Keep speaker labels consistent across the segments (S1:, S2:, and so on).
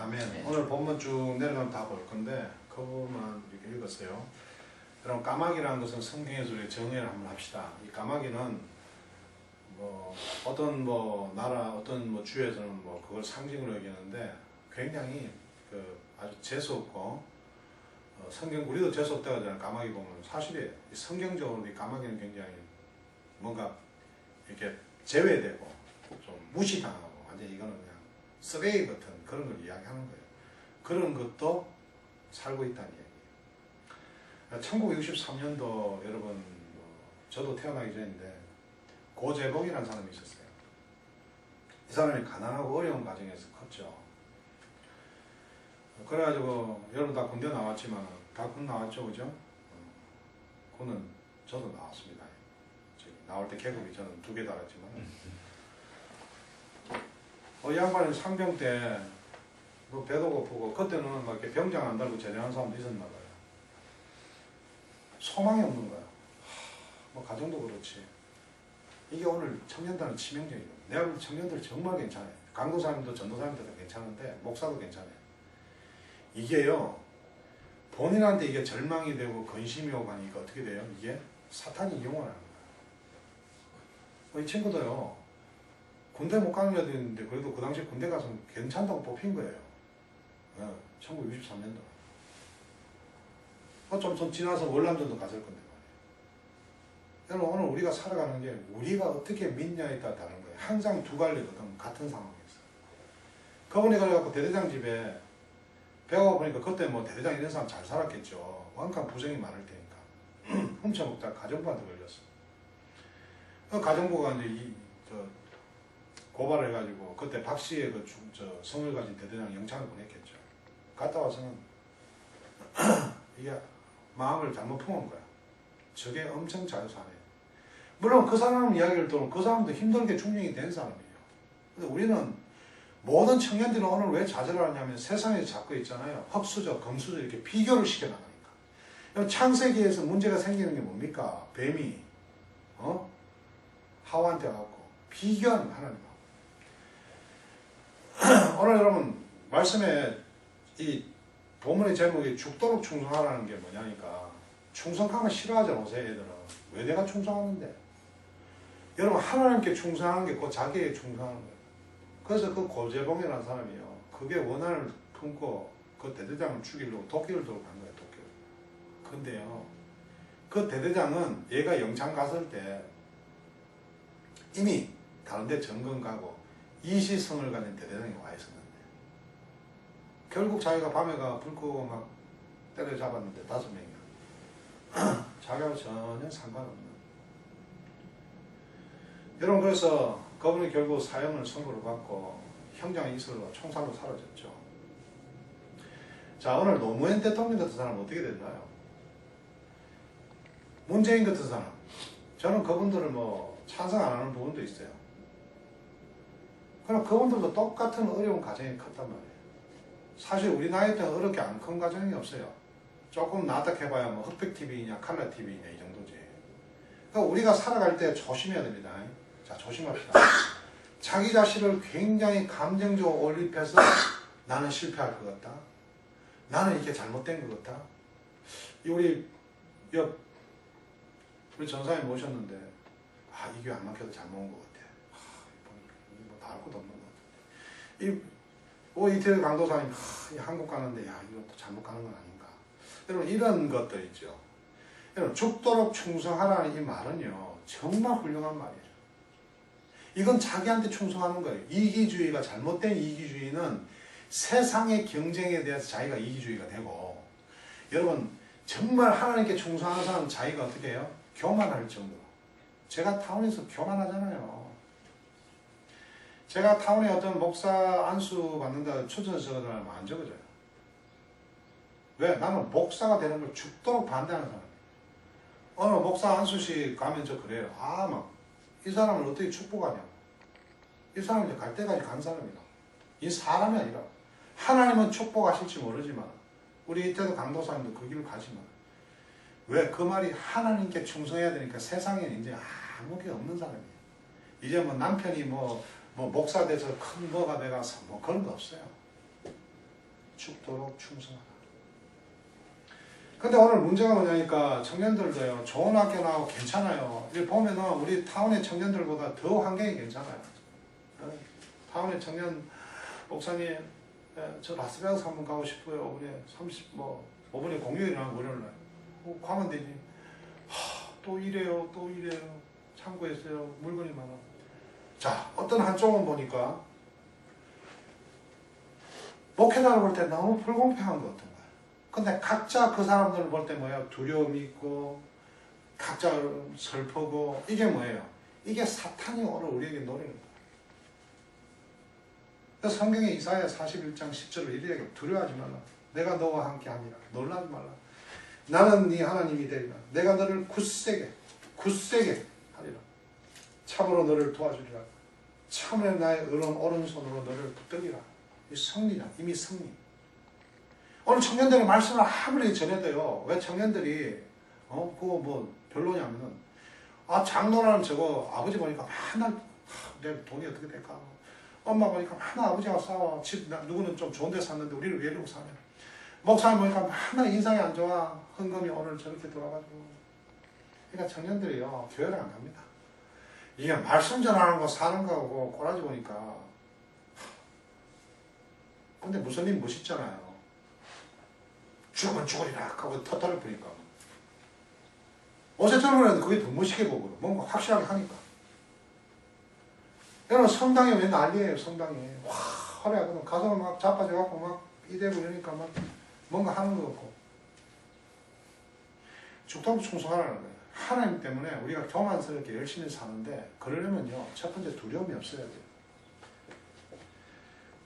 S1: 아멘.
S2: 네.
S1: 오늘 본문 쭉 내려가면 다 볼 건데 그것만 이렇게 읽었어요. 그럼 까마귀라는 것은 성경에서 정의를 한번 합시다. 이 까마귀는 뭐 어떤 뭐 나라 어떤 뭐 주에서는 뭐 그걸 상징으로 여기는데 굉장히 그 아주 재수 없고 성경 우리도 재수 없다고 하잖아요. 까마귀 보면 사실이에요. 성경적으로 이 까마귀는 굉장히 뭔가 이렇게 제외되고 좀 무시당하고 완전 이거는 그냥 쓰레기 같은 그런 걸 이야기하는 거예요. 그런 것도 살고 있다는 얘기예요. 1963년도 여러분 저도 태어나기 전인데 고재봉이라는 사람이 있었어요. 이 사람이 가난하고 어려운 가정에서 컸죠. 그래가지고 여러분 다 군대 나왔지만 다 군 나왔죠, 그죠? 군은 저도 나왔습니다. 나올 때 계급이 저는 2개 달았지만 이 양반이 상병 때 뭐 배도 고프고 그때는 막 이렇게 병장 안 달고 제대하는 사람도 있었나 봐요. 소망이 없는 거야. 뭐 가정도 그렇지. 이게 오늘 청년들은 치명적이에요. 내가 볼 때 청년들 정말 괜찮아요. 강도사님도 전도사님도 괜찮은데 목사도 괜찮아요. 이게요 본인한테 이게 절망이 되고 근심이 오고 하니까 어떻게 돼요? 이게 사탄이 이용하는 거예요. 이 친구도요 군대 못 가는 애도 있는데 그래도 그 당시 군대 가서 괜찮다고 뽑힌 거예요. 1963년도. 좀 지나서 월남전도 갔을 건데 말이에요. 여러분 오늘 우리가 살아가는 게 우리가 어떻게 믿냐에 따라 다른 거예요. 항상 두 갈래거든 같은 상황에서. 그분이 그래갖고 대대장 집에 배가 보니까 그때 뭐 대대장 이런 사람 잘 살았겠죠. 완전 부정이 많을 테니까. 훔쳐먹다가 가정부한테 걸렸어. 그 가정부가 이제 고발을 해가지고 그때 박 씨의 성을 가진 대대장 영창을 보냈겠죠. 갔다 와서는 이게 마음을 잘못 품은 거야. 저게 엄청 잘 사네. 물론 그 사람 이야기를 들으면 그 사람도 힘들게 중용이 된 사람이에요. 근데 우리는 모든 청년들은 오늘 왜 좌절하냐면 세상에 잡고 있잖아요. 흙수저, 금수저 이렇게 비교를 시켜나가니까. 창세기에서 문제가 생기는 게 뭡니까? 뱀이 하와한테 와갖고 비교하는 거 하나님하고. 오늘 여러분 말씀에 이 본문의 제목이 죽도록 충성하라는 게 뭐냐니까 충성하면 싫어하잖아. 요새 애들은. 왜 내가 충성하는데? 여러분 하나님께 충성하는 게 곧 자기에게 충성하는 거예요. 그래서 그 고재봉이라는 사람이요. 그게 원한을 품고 그 대대장을 죽이려고 도끼를 들고 간 거예요. 도끼를. 근데요. 그 대대장은 얘가 영창 갔을 때 이미 다른 데 점검 가고 이시성을 가진 대대장이 와 있었는데 결국 자기가 밤에 가 불 끄고 막 때려잡았는데 5명이야. 자기하고 전혀 상관없는. 여러분 그래서 그분이 결국 사형을 선고를 받고 형장 이슬로 총살로 사라졌죠. 자 오늘 노무현 대통령 같은 사람은 어떻게 됐나요? 문재인 같은 사람. 저는 그분들을 뭐 찬성 안 하는 부분도 있어요. 그럼 그분들도 똑같은 어려운 가정이 컸단 말이에요. 사실 우리 나이 때는 어렵게 안 큰 가정이 없어요. 조금 낫다 해봐야 뭐 흑백TV냐 칼라TV냐 이 정도지. 그러니까 우리가 살아갈 때 조심해야 됩니다. 자 조심합시다. 자기 자신을 굉장히 감정적으로 올립해서 나는 실패할 것 같다. 나는 이게 잘못된 것 같다. 우리 전사님 모셨는데 이 교회 안 막혀도 잘못 온 것 같아. 뭐 다 할 것도 없는 것 같아. 이태리 강도사님 한국 가는데 이것도 잘못 가는 건 아닌가. 여러분 이런 것들 있죠. 여러분 죽도록 충성하라는 이 말은요 정말 훌륭한 말이에요. 이건 자기한테 충성하는 거예요. 이기주의가 잘못된 이기주의는 세상의 경쟁에 대해서 자기가 이기주의가 되고 여러분 정말 하나님께 충성하는 사람은 자기가 어떻게 해요? 교만할 정도로. 제가 타운에서 교만하잖아요. 제가 타운에 어떤 목사 안수 받는다 추천서를 하면 안 적어져요. 왜? 나는 목사가 되는 걸 죽도록 반대하는 사람이에요. 어느 목사 안수식 가면 저 그래요. 이 사람을 어떻게 축복하냐고. 이 사람이 이제 갈 때까지 간 사람이다. 이 사람이 아니라 하나님은 축복하실지 모르지만 우리 이때도 강도사님도 그 길을 가지만 왜? 그 말이 하나님께 충성해야 되니까 세상에는 이제 아무 게 없는 사람이에요. 이제 뭐 남편이 뭐 목사 돼서 큰 뭐가 돼가서 뭐 그런 거 없어요. 죽도록 충성하라. 근데 오늘 문제가 뭐냐니까 청년들도요, 좋은 학교 나오고 괜찮아요. 이제 보면은 우리 타운의 청년들보다 더 환경이 괜찮아요. 타운의 청년 목사님, 저 라스베가스 한번 가고 싶어요. 우리 5분에 공휴일이나 월요일날. 가면 되지. 또 이래요, 또 이래요. 창고에서요, 물건이 많아. 자, 어떤 한쪽은 보니까 목회자를 볼 때 너무 불공평한 것 같은 거야. 근데 각자 그 사람들을 볼 때 뭐예요? 두려움이 있고, 각자 슬프고, 이게 뭐예요? 이게 사탄이 오늘 우리에게 노리는 거야. 그래서 성경에 이사야 41장 10절을 이렇게 얘기해요. 두려워하지 말라. 내가 너와 함께 하니라. 놀라지 말라. 나는 네 하나님이 되리라. 내가 너를 굳세게 하리라. 참으로 너를 도와주리라. 참으로 나의 오른손으로 너를 붙들리라. 이 승리다. 이미 승리. 오늘 청년들의 말씀을 아무리 전해도요. 왜 청년들이 그거 뭐 별로냐면은 장로라는 저거 아버지 보니까 맨날 내 돈이 어떻게 될까? 엄마 보니까 맨날 아버지하고 싸워. 집 누구는 좀 좋은 데 샀는데 우리는 왜 이러고 사냐? 목사님 보니까 맨날 인상이 안 좋아. 헌금이 오늘 저렇게 돌아가지고. 그러니까 청년들이요. 교회를 안 갑니다. 이게 말씀 전하는 거 사는 거하고 꼬라지 보니까. 근데 무슬림 멋있잖아요. 죽으면 죽으리라 하고 터터를 부니까. 어제처럼 해도 그게 더 멋있게 보고 뭔가 확실하게 하니까. 여러분 성당에 왜 난리예요. 성당에 와 화려하거든. 가서 막 자빠져갖고 막 이대고 이러니까 막 뭔가 하는 것 같고. 죽도록 충성하라는 거예요. 하나님 때문에 우리가 교만스럽게 열심히 사는데 그러려면요. 첫 번째 두려움이 없어야 돼요.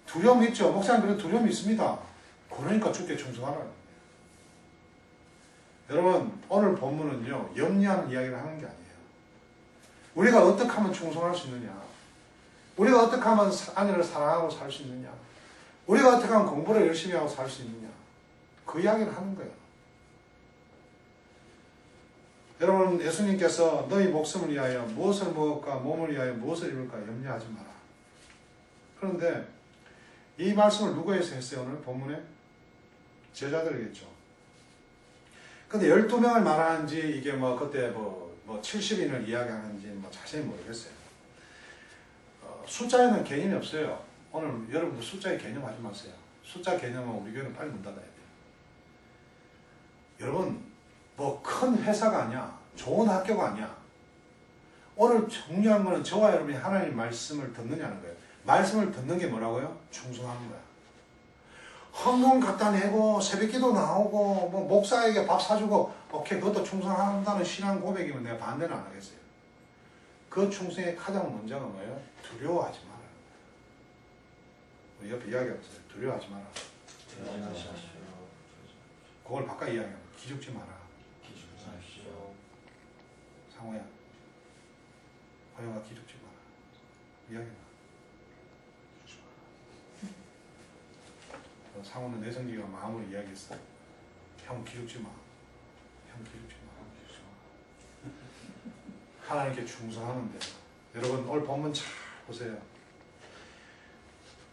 S1: 두려움 있죠. 목사님 그런 두려움이 있습니다. 그러니까 주께 충성하라는 거예요. 여러분 오늘 본문은요. 염려하는 이야기를 하는 게 아니에요. 우리가 어떻게 하면 충성할 수 있느냐. 우리가 어떻게 하면 아내를 사랑하고 살 수 있느냐. 우리가 어떻게 하면 공부를 열심히 하고 살 수 있느냐. 그 이야기를 하는 거예요. 여러분 예수님께서 너희 목숨을 위하여 무엇을 먹을까 몸을 위하여 무엇을 입을까 염려하지 마라. 그런데 이 말씀을 누구에서 했어요? 오늘 본문에? 제자들이겠죠. 근데 12명을 말하는지 이게 뭐 그때 뭐 70인을 이야기하는지 뭐 자세히 모르겠어요. 숫자에는 개념이 없어요. 오늘 여러분들 숫자에 개념하지 마세요. 숫자 개념은 우리 교회는 빨리 문 닫아야 돼요. 여러분 뭐 큰 회사가 아니야. 좋은 학교가 아니야. 오늘 중요한 거는 저와 여러분이 하나님 말씀을 듣느냐는 거예요. 말씀을 듣는 게 뭐라고요? 충성하는 거야. 헌금 갖다 내고 새벽기도 나오고 뭐 목사에게 밥 사주고 오케이 그것도 충성한다는 신앙 고백이면 내가 반대는 안 하겠어요. 그 충성의 가장 문제가 뭐예요? 두려워하지 마라. 우리 옆에 이야기 없어요. 두려워하지 마라. 그걸 바꿔 이야기하면 기죽지 마라. 상호야, 허영아 기죽지 마라. 이야기나. 상호는 내성기가 마음으로 이야기했어. 형 기죽지 마. 형 기죽지 마. 하나님께 충성하는데 여러분 오늘 본문 잘 보세요.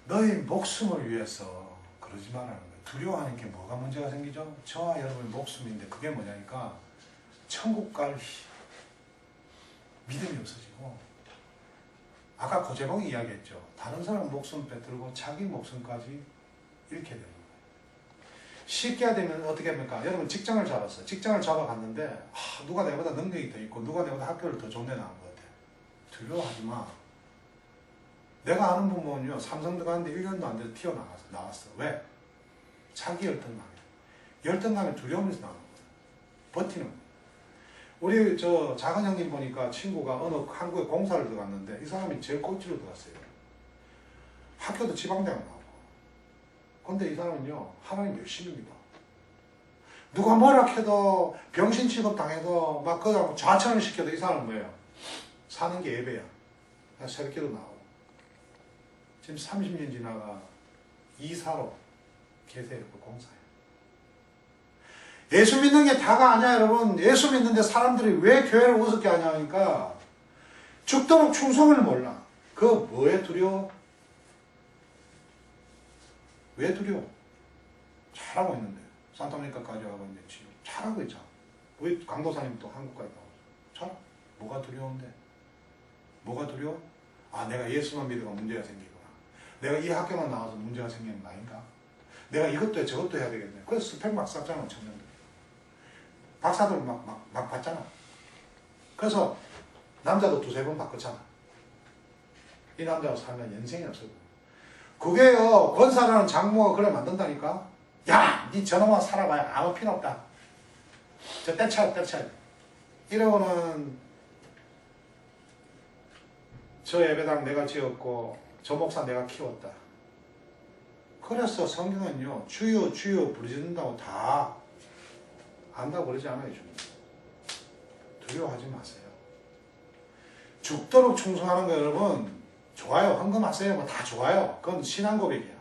S1: 너희 목숨을 위해서 그러지 말라는 거예요. 두려워하는 게 뭐가 문제가 생기죠? 저와 여러분의 목숨인데 그게 뭐냐니까 천국 갈 믿음이 없어지고 아까 고재봉이 이야기했죠. 다른 사람 목숨 빼들고 자기 목숨까지 잃게 되는 거예요. 쉽게 되면 어떻게 합니까? 여러분 직장을 잡았어요. 직장을 잡아갔는데 누가 내보다 능력이 더 있고 누가 내보다 학교를 더 좋은 데 나온 것 같아. 두려워하지 마. 내가 아는 부모는요. 삼성 들어갔는데 1년도 안 돼서 튀어나왔어. 왜? 자기 열등감이에요. 열등감이 두려움에서 나오는 거예요. 버티는 거예요. 우리 저 작은 형님 보니까 친구가 어느 한국에 공사를 들어갔는데 이 사람이 제일 꼴찌로 들어갔어요. 학교도 지방대학 나오고. 근데 이 사람은요. 하나님 열심입니다. 누가 뭐라 해도 병신 취급 당해도 막 그거 좌천을 시켜도 이 사람은 뭐예요? 사는 게 예배야. 새벽기도 나오고. 지금 30년 지나가 이사로 계세요. 그 공사에. 예수 믿는 게 다가 아니야 여러분. 예수 믿는데 사람들이 왜 교회를 우습게 하냐 하니까 죽도록 충성을 몰라. 그거 뭐에 두려워? 왜 두려워? 잘하고 있는데 산타모니카까지 하고 이제 지금 잘하고 있잖아. 우리 강도사님 또 한국까지 나오죠. 잘. 뭐가 두려운데? 뭐가 두려워? 아, 내가 예수만 믿으면 문제가 생기구나. 내가 이 학교만 나와서 문제가 생기는 거 아닌가? 내가 이것도 해 저것도 해야 되겠네. 그래서 스펙 막 쌓잖아, 청년들. 박사들 막 받잖아. 그래서 남자도 두세 번 바꿨잖아. 이 남자하고 살면 인생이 없어. 그게요, 권사라는 장모가 그래 만든다니까? 야, 니 저놈아 살아봐야 아무 필요 없다. 저 때쳐야. 이러고는 저 예배당 내가 지었고 저 목사 내가 키웠다. 그래서 성경은요, 주여 주여 부르짖는다고 다 안다고 그러지 않아요. 두려워하지 마세요. 죽도록 충성하는 거 여러분 좋아요. 헌금하세요. 뭐 다 좋아요. 그건 신앙 고백이야.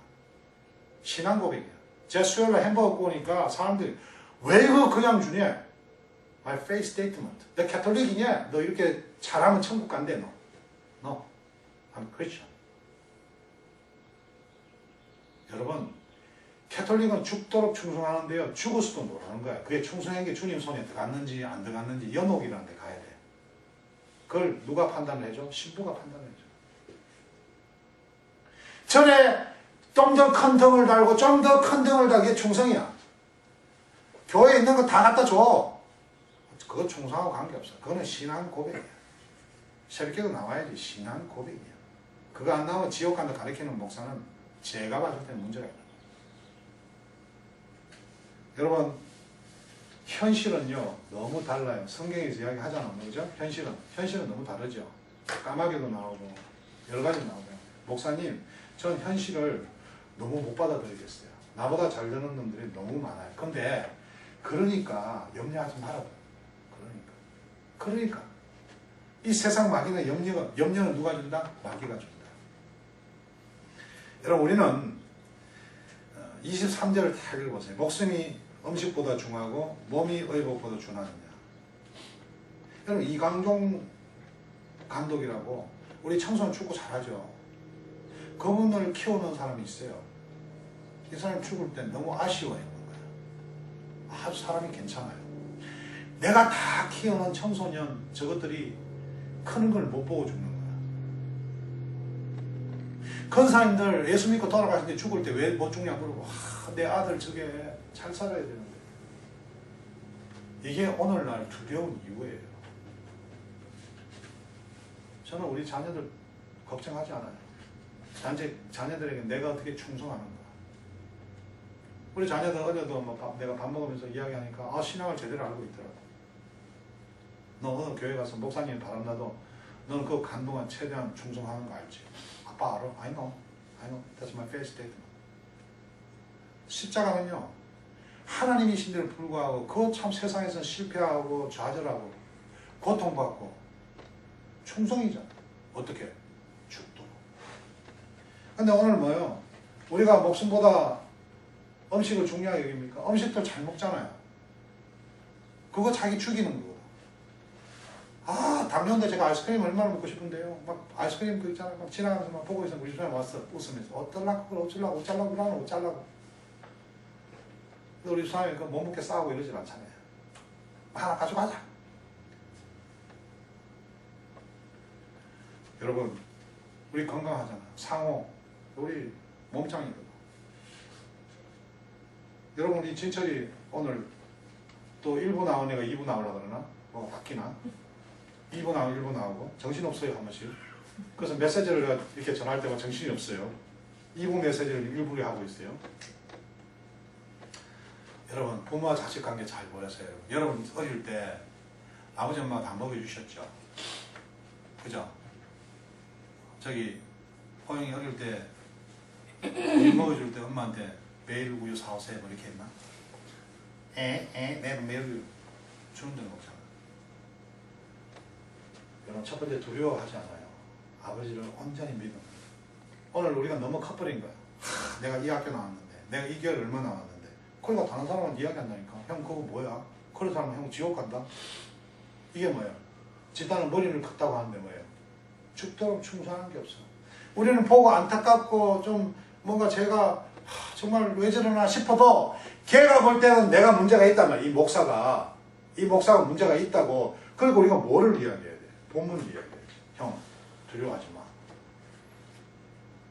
S1: 신앙 고백이야. 제가 수요일날 햄버거 구우니까 사람들이 왜 이거 그냥 주냐? My faith statement. 너 캐톨릭이냐? 너 이렇게 잘하면 천국 간대 너. No. I'm Christian. 여러분 캐톨릭은 죽도록 충성하는데요. 죽었어도 모르는 거야. 그게 충성한 게 주님 손에 들어갔는지 안 들어갔는지 연옥이라는 데 가야 돼. 그걸 누가 판단을 해줘? 신부가 판단을 해줘. 전에 좀 더 큰 등을 달고 좀 더 큰 등을 달기에 충성이야. 교회에 있는 거 다 갖다 줘. 그거 충성하고 관계없어. 그거는 신앙 고백이야. 새벽기도 나와야지. 신앙 고백이야. 그거 안 나오면 지옥 간다 가르치는 목사는 제가 봤을 때는 문제가 있다. 여러분 현실은요 너무 달라요. 성경에서 이야기 하잖아. 그죠? 현실은 너무 다르죠. 까마귀도 나오고 여러 가지 나오고요. 목사님 전 현실을 너무 못 받아들이겠어요. 나보다 잘 되는 놈들이 너무 많아요. 근데 그러니까 염려하지 말아요. 그러니까 이 세상 마귀는 염려는 누가 준다? 마귀가 준다. 여러분 우리는 23절을 다 읽어보세요. 목숨이 음식보다 중하고 몸이 의복보다 중하느냐. 여러분 이강종 감독이라고 우리 청소년 축구 잘하죠. 그분을 키우는 사람이 있어요. 이 사람이 죽을 때 너무 아쉬워했는 거예요. 아주 사람이 괜찮아요. 내가 다 키우는 청소년 저것들이 크는 걸 못 보고 죽는 거야. 권사님들 예수 믿고 돌아가실 때 죽을 때 왜 못 죽냐 그러고 내 아들 저게 잘 살아야 되는데 이게 오늘날 두려운 이유예요. 저는 우리 자녀들 걱정하지 않아요. 단지 자녀들에게 내가 어떻게 충성하는가. 우리 자녀들 어제도 내가 밥 먹으면서 이야기하니까 신앙을 제대로 알고 있더라고. 너 오늘 교회 가서 목사님 바람나도 너는 그 간동안 최대한 충성하는 거 알지? 아빠 알아? I know. That's my faith statement. 십자가는요 하나님이신데도 불구하고 그 참 세상에서 실패하고 좌절하고 고통받고 충성이잖아. 어떻게? 죽도록. 근데 오늘 뭐예요? 우리가 목숨보다 음식을 중요하게 여깁니까? 음식들 잘 먹잖아요. 그거 자기 죽이는 거거든. 당뇨인데 제가 아이스크림 얼마나 먹고 싶은데요. 막 아이스크림 그 있잖아요. 막 지나가면서 막 보고 있으면 우리 집사람 왔어. 웃으면서 어떨라고 그걸 어쩌려고. 근데 우리 집사람이 그 못 먹게 싸우고 이러질 않잖아요. 하나 가져가자. 여러분 우리 건강하잖아. 상호 우리 몸짱이거든. 여러분 우리 진철이 오늘 또 1부 나온 애가 2부 나오려고 그러나? 뭐 바뀌나? 2부 나오고 1부 나오고 정신없어요 한 번씩. 그래서 메시지를 이렇게 전할 때가 정신이 없어요. 2부 메시지를 1부에 하고 있어요. 여러분 부모와 자식 관계 잘 보세요. 여러분 어릴 때 아버지 엄마가 다 먹여주셨죠. 그죠? 저기 호영이 어릴 때 우유 먹여줄 때 엄마한테 매일 우유 사오세요 뭐 이렇게 했나? 내가 매일 주는 데는 없잖아. 여러분 첫 번째 두려워하지 않아요. 아버지를 온전히 믿음. 오늘 우리가 너무 커플인 거야. 내가 이 학교 나왔는데 내가 이 교회를 얼마 나왔는데 그러니까 다른 사람은 이야기한다니까. 형 그거 뭐야? 그런 사람은 형 지옥 간다? 이게 뭐예요? 집단은 머리를 컸다고 하는데 뭐예요? 죽도록 충성하는 게 없어. 우리는 보고 안타깝고 좀 뭔가 제가 정말 왜 저러나 싶어도 걔가 볼 때는 내가 문제가 있단 말이야. 이 목사가 문제가 있다고. 그리고 우리가 뭐를 이야기해야 돼? 본문을 이야기해야 돼. 형, 두려워하지 마.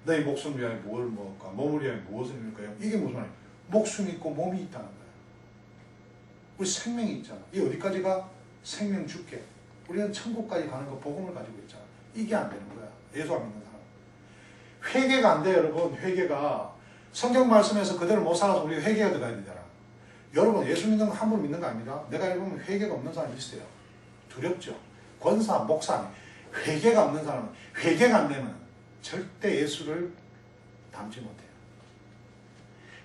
S1: 너희 목숨 위하여 뭘 먹을까? 몸을 위하여 무엇을 입을까? 이게 무슨 말이야? 목숨 있고 몸이 있다는 거야. 우리 생명이 있잖아. 이 어디까지가? 생명 줄게. 우리는 천국까지 가는 거 복음을 가지고 있잖아. 이게 안 되는 거야. 예수 안 믿는 사람. 회개가 안 돼, 여러분. 회개가. 성경 말씀에서 그대로 못 살아서 우리가 회개가 들어가야 되잖아. 여러분, 예수 믿는 거 함부로 믿는 거 아닙니다. 내가 읽으면 회개가 없는 사람이 있어요. 두렵죠. 권사, 목사, 회개가 없는 사람은 회개가 안 되면 절대 예수를 닮지 못해요.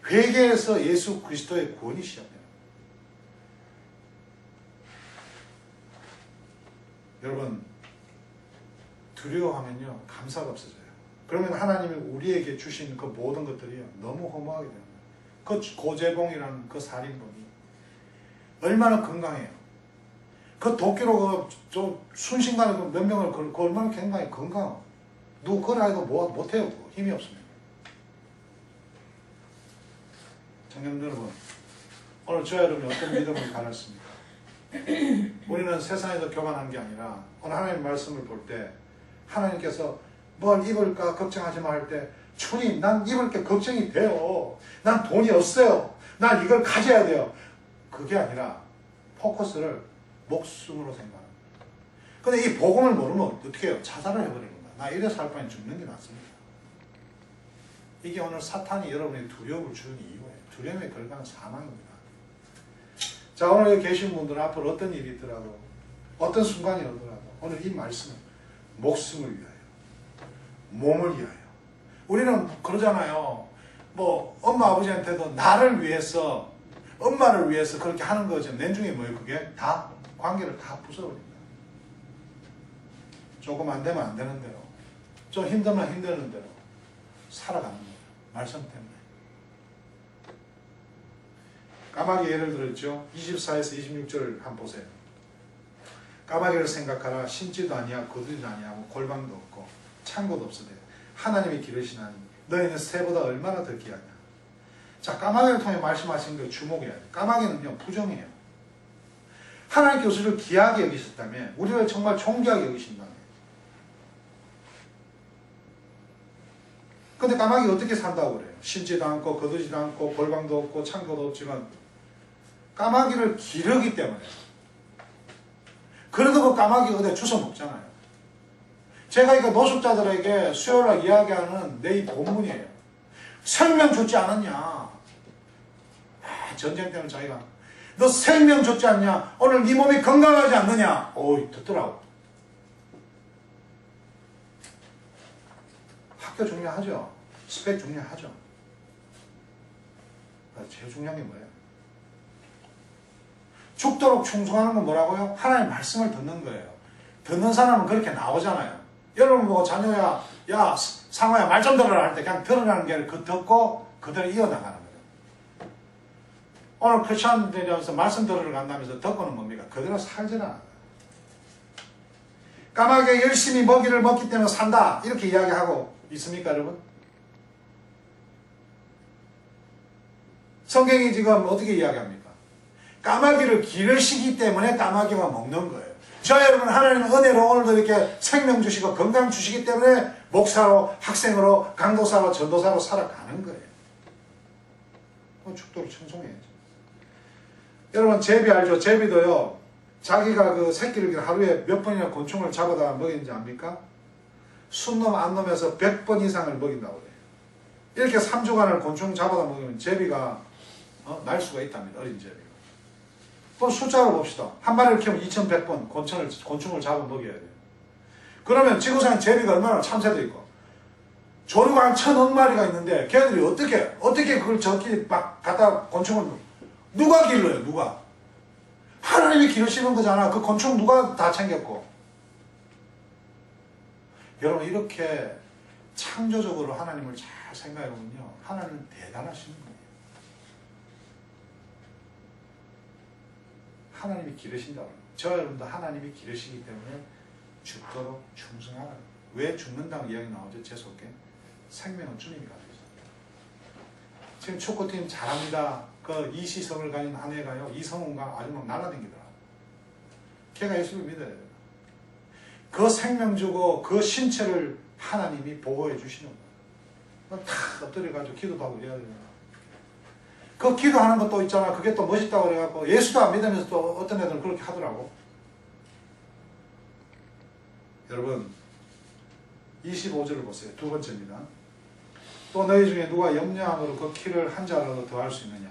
S1: 회개에서 예수 그리스도의 구원이 시작돼요. 여러분, 두려워하면요 감사가 없어져요. 그러면 하나님이 우리에게 주신 그 모든 것들이 너무 허무하게 되는 거예요. 그 고재봉이라는 그 살인범이 얼마나 건강해요. 그 도끼로 순식간에 몇 명을 그 얼마나 건강해요. 누구 그걸 해도 못해요. 힘이 없으면. 청년 여러분, 오늘 저와 여러분이 어떤 믿음을 가졌습니까? 우리는 세상에서 교만한 게 아니라 오늘 하나님의 말씀을 볼 때 하나님께서 뭘 입을까 걱정하지 마 할 때 주님, 난 입을 게 걱정이 돼요. 난 돈이 없어요. 난 이걸 가져야 돼요. 그게 아니라 포커스를 목숨으로 생각하는 거예요. 근데 이 복음을 모르면 어떻게 해요? 자살을 해버리는 거야. 나 이래서 살 바에 죽는 게 낫습니다. 이게 오늘 사탄이 여러분의 두려움을 주는 이유예요. 두려움의 결과는 사망입니다. 자, 오늘 여기 계신 분들은 앞으로 어떤 일이 있더라도 어떤 순간이 오더라도 오늘 이 말씀은 목숨을 위하여, 몸을 위하여. 우리는 그러잖아요. 뭐 엄마 아버지한테도 나를 위해서, 엄마를 위해서 그렇게 하는 거죠. 내중에 뭐예요? 그게 다 관계를 다 부숴버립니다. 조금 안 되면 안 되는 대로, 좀 힘들면 힘드는 대로 살아가는 거예요. 말씀 때문에. 까마귀 예를 들었죠. 24에서 26절을 한번 보세요. 까마귀를 생각하라. 심지도 아니야, 거두지도 아니하고 골방도 없고 창고도 없으되 하나님이 기르시나니 너희는 새보다 얼마나 더 귀하냐. 자, 까마귀를 통해 말씀하신 거 주목해야 돼. 까마귀는요 부정해요. 하나님께서 우리를 귀하게 여기셨다면, 우리를 정말 존귀하게 여기신다면. 근데 까마귀가 어떻게 산다고 그래요? 심지도 않고 거두지도 않고 골방도 없고 창고도 없지만 까마귀를 기르기 때문에. 그래도 그 까마귀가 어디 주워 먹잖아요. 제가 이거 노숙자들에게 수요일날 이야기하는 내 이 본문이에요. 생명 줬지 않았냐? 전쟁 때문에 자기가 너 생명 줬지 않냐? 오늘 네 몸이 건강하지 않느냐? 어이, 듣더라고. 학교 중요하죠. 스펙 중요하죠. 제일 중요한 게 뭐예요? 죽도록 충성하는 건 뭐라고요? 하나님의 말씀을 듣는 거예요. 듣는 사람은 그렇게 나오잖아요. 여러분 보고 자녀야, 야 상호야 말 좀 들어라 할 때 그냥 들으라는 게 그 듣고 그대로 이어나가는 거예요. 오늘 크리스천들이면서 말씀 들으러 간다면서 듣고는 뭡니까? 그대로 살지는 않아요. 까마귀가 열심히 먹이를 먹기 때문에 산다 이렇게 이야기하고 있습니까, 여러분? 성경이 지금 어떻게 이야기합니까? 까마귀를 기르시기 때문에 까마귀가 먹는 거예요. 저 여러분, 하나님은 은혜로 오늘도 이렇게 생명 주시고 건강 주시기 때문에 목사로, 학생으로, 강도사로, 전도사로 살아가는 거예요. 축도를 청송해야죠. 여러분, 제비 알죠? 제비도요, 자기가 그 새끼를 하루에 몇 번이나 곤충을 잡아다 먹이는지 압니까? 순놈, 안놈에서 100번 이상을 먹인다고 그래요. 이렇게 3주간을 곤충 잡아다 먹으면 제비가 날 수가 있답니다. 어린 제비가. 그럼 숫자로 봅시다. 한 마리를 키우면 2100번 곤충을 잡아 먹여야 돼요. 그러면 지구상에 제비가 얼마나 참새도 있고 조류가 한 1000억 마리가 있는데 걔들이 어떻게 그걸 저끼리 막 갖다 곤충을 누가 길러요? 누가? 하나님이 기르시는 거잖아. 그 곤충 누가 다 챙겼고. 여러분, 이렇게 창조적으로 하나님을 잘 생각해보면요, 하나님은 대단하신 거예요. 하나님이 기르신다고. 저 여러분도 하나님이 기르시기 때문에 죽도록 충성하라. 왜 죽는다고 이야기 나오죠? 재수없게. 생명은 주님이 가지고 있어요. 지금 축구팀 잘합니다. 그 이시성을 가진 아내가요, 이성훈과 아주 막 날아다니더라. 걔가 예수를 믿어야 돼요. 그 생명 주고 그 신체를 하나님이 보호해 주시는 거예요. 탁 엎드려가지고 기도도 하고 이래야 돼요. 그 기도하는 것도 있잖아. 그게 또 멋있다고 그래갖고 예수도 안 믿으면서 또 어떤 애들은 그렇게 하더라고. 여러분 25절을 보세요. 두 번째입니다. 또 너희 중에 누가 염려함으로 그 키를 한 자라도 더할 수 있느냐?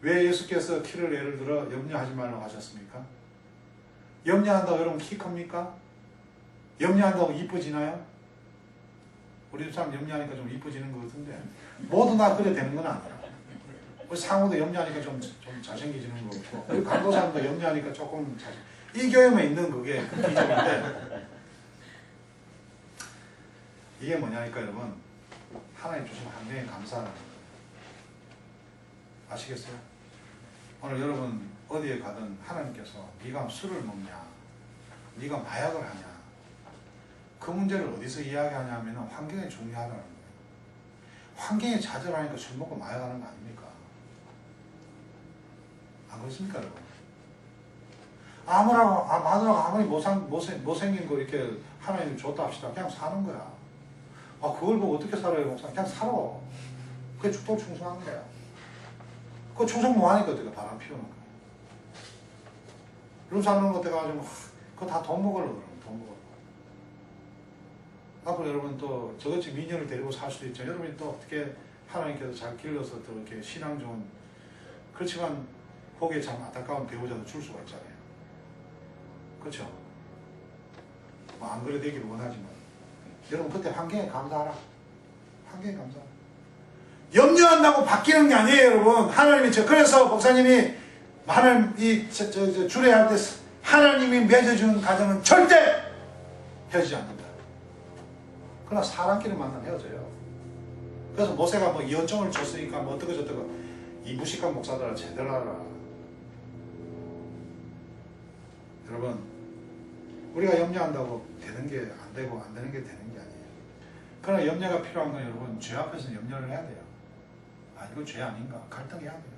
S1: 왜 예수께서 키를 예를 들어 염려하지 말라고 하셨습니까? 염려한다고 여러분 키 큽니까? 염려한다고 이뻐지나요? 우리 사람 염려하니까 좀 이뻐지는 것 같은데 모두 다 그래 되는 건 아니야. 우리 상우도 염려하니까 좀 잘생기지는 거 같고 우리 강도사님도 염려하니까 조금 이 교회만 있는 그게 그 기적인데 이게 뭐냐니까 여러분 하나님 주신 환경에 감사하는 거예요. 아시겠어요? 오늘 여러분 어디에 가든 하나님께서 네가 술을 먹냐 네가 마약을 하냐 그 문제를 어디서 이야기하냐면 환경이 중요하다는 거예요. 환경에 좌절하니까 술 먹고 마약하는 거 아닙니까? 안 그렇습니까 여러분? 마누라가 아무리 못생긴 거 이렇게 하나님 줬다 합시다. 그냥 사는 거야. 그걸 보고 어떻게 살아요 목사? 그냥 살아. 그게 축복 충성하는 거야. 그거 충성 뭐하니까 어떻게 바람 피우는 거야. 이런 사는 것 돼가지고 그거 다 돈 먹으려고 그러면 돈 먹으려고. 앞으로 여러분 또 저같이 미녀를 데리고 살 수도 있죠. 여러분이 또 어떻게 하나님께서 잘 길러서 또 이렇게 신앙 좋은 그렇지만 거기에 참 안타까운 배우자도 줄 수가 있잖아요. 그렇죠? 뭐 안 그래 되기를 원하지만 여러분 그때 환경에 감사하라. 환경에 감사하라. 염려한다고 바뀌는 게 아니에요 여러분. 하나님이 그래서 목사님이 하나님 주례할 때 하나님이 맺어주는 가정은 절대 헤어지지 않는다. 그러나 사람끼리 만나면 헤어져요. 그래서 모세가 뭐 이혼정을 줬으니까 뭐 어떻게 저떻게 이 무식한 목사들아 제대로 하라. 여러분 우리가 염려한다고 되는 게 안 되고 안 되는 게 되는 게 아니에요. 그러나 염려가 필요한 건 여러분 죄 앞에서는 염려를 해야 돼요. 이거 죄 아닌가? 갈등해야 돼요.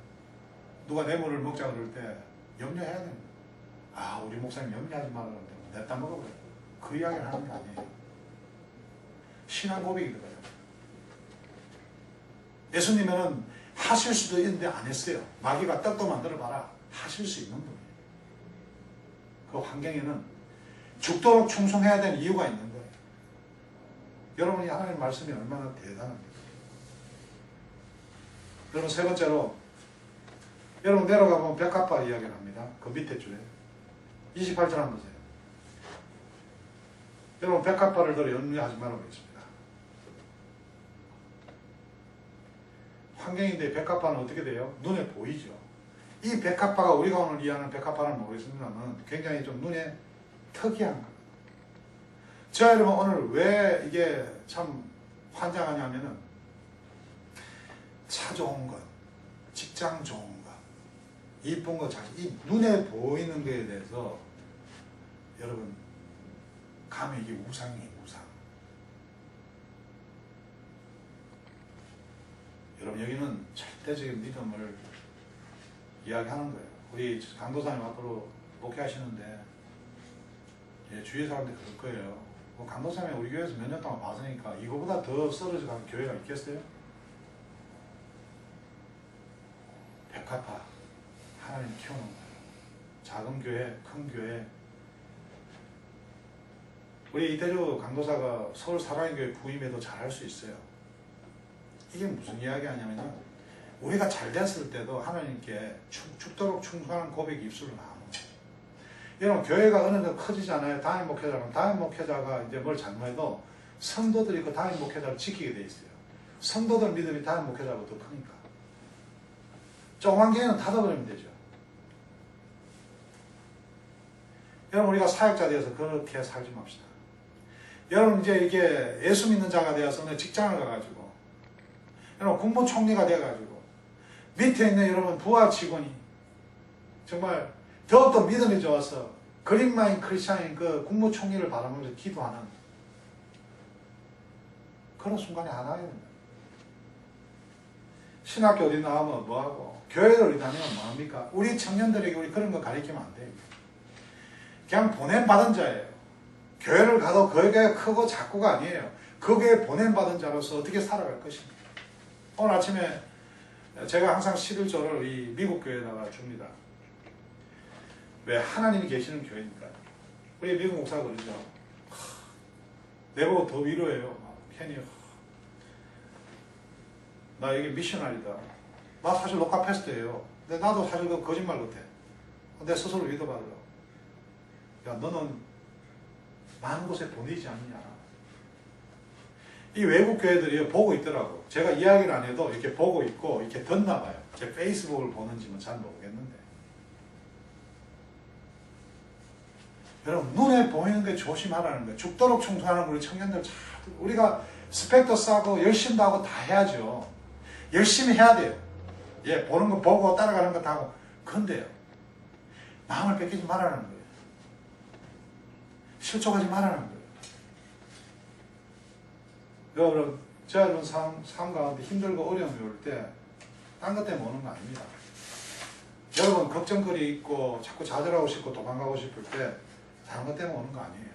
S1: 누가 뇌물을 먹자 그럴 때 염려해야 됩니다. 우리 목사님 염려하지 말라는데 냅다 먹어버려. 그 이야기를 하는 게 아니에요. 신앙 고백이 들어요. 예수님은 하실 수도 있는데 안 했어요. 마귀가 떡도 만들어 봐라. 하실 수 있는 분이에요. 그 환경에는 죽도록 충성해야 되는 이유가 있는 거예요. 여러분이 하나님 말씀이 얼마나 대단합니까? 여러분 세 번째로 여러분 내려가 보면 백합화 이야기를 합니다. 그 밑에 줄에 28절 한번 보세요. 여러분 백합화를 더 염려하지 말라고 했습니다. 환경인데 백합화는 어떻게 돼요? 눈에 보이죠. 이 백합화가 우리가 오늘 이해하는 백합화는 모르겠습니다만 굉장히 좀 눈에 특이한 거예요. 저 여러분 오늘 왜 이게 참 환장하냐면은 차 좋은 것, 직장 좋은 것, 이쁜 것 자체, 이 눈에 보이는 것에 대해서 여러분 가면 이게 우상이에요, 우상. 여러분 여기는 절대적인 믿음을 이야기하는 거예요. 우리 강도사님 앞으로 목회하시는데 주위 사람들이 그럴 거예요. 강도사님이 우리 교회에서 몇 년 동안 봤으니까 이거보다 더 썰어져 가는 교회가 있겠어요? 백합화 하나님 키우는 거예요. 작은 교회, 큰 교회. 우리 이태주 강도사가 서울 사랑교회 부임에도 잘할 수 있어요. 이게 무슨 이야기 하냐면요, 우리가 잘 됐을 때도 하나님께 죽도록 충성하는 고백이 입술로 나오는 거예요. 여러분 교회가 어느 정도 커지잖아요. 담임 목회자는 담임 목회자가 이제 뭘 잘못해도 성도들이 그 담임 목회자를 지키게 돼 있어요. 성도들 믿음이 담임 목회자보다 더 크니까. 조그만 교회는 닫아버리면 되죠. 여러분 우리가 사역자 되어서 그렇게 살지 맙시다. 여러분 이제 이게 예수 믿는 자가 되어서 직장을 가가지고 여러분 국무총리가 돼가지고 밑에 있는 여러분 부하 직원이 정말 더욱더 믿음이 좋아서 그린마인 크리스찬인 그 국무총리를 바라보면서 기도하는 그런 순간이 하나야 됩니다. 신학교 어디 나오면 뭐하고 교회를 어디 다니면 뭐합니까? 우리 청년들에게 우리 그런 거 가르치면 안 돼요. 그냥 보냄받은 자예요. 교회를 가도 그게 크고 작고가 아니에요. 그게 보냄받은 자로서 어떻게 살아갈 것입니까? 오늘 아침에 제가 항상 11조를 이 미국 교회에다가 줍니다. 왜? 하나님이 계시는 교회니까. 우리 미국 목사가 그러죠. 내보고 더 위로해요. 괜히 나 여기 미셔널이다. 나 사실 녹화 패스트예요. 근데 나도 사실 그 거짓말 같아. 내 스스로 믿어봐요. 야, 너는 많은 곳에 보내지 않느냐. 이 외국 교회들이 보고 있더라고. 제가 이야기를 안 해도 이렇게 보고 있고 이렇게 듣나 봐요. 제 페이스북을 보는지는 잘 모르겠는데. 여러분, 눈에 보이는 게 조심하라는 거예요. 죽도록 충성하는 우리 청년들 잘, 우리가 스펙도 싸고 열심도 하고 다 해야죠. 열심히 해야 돼요. 예, 보는 거 보고 따라가는 거 다 하고. 근데요, 마음을 뺏기지 말라는 거예요. 실족하지 말라는 거예요. 여러분, 여러분 삶 가운데 힘들고 어려움이 올 때 딴 것 때문에 오는 거 아닙니다. 여러분 걱정거리 있고 자꾸 좌절하고 싶고 도망가고 싶을 때 다른 것 때문에 오는 거 아니에요.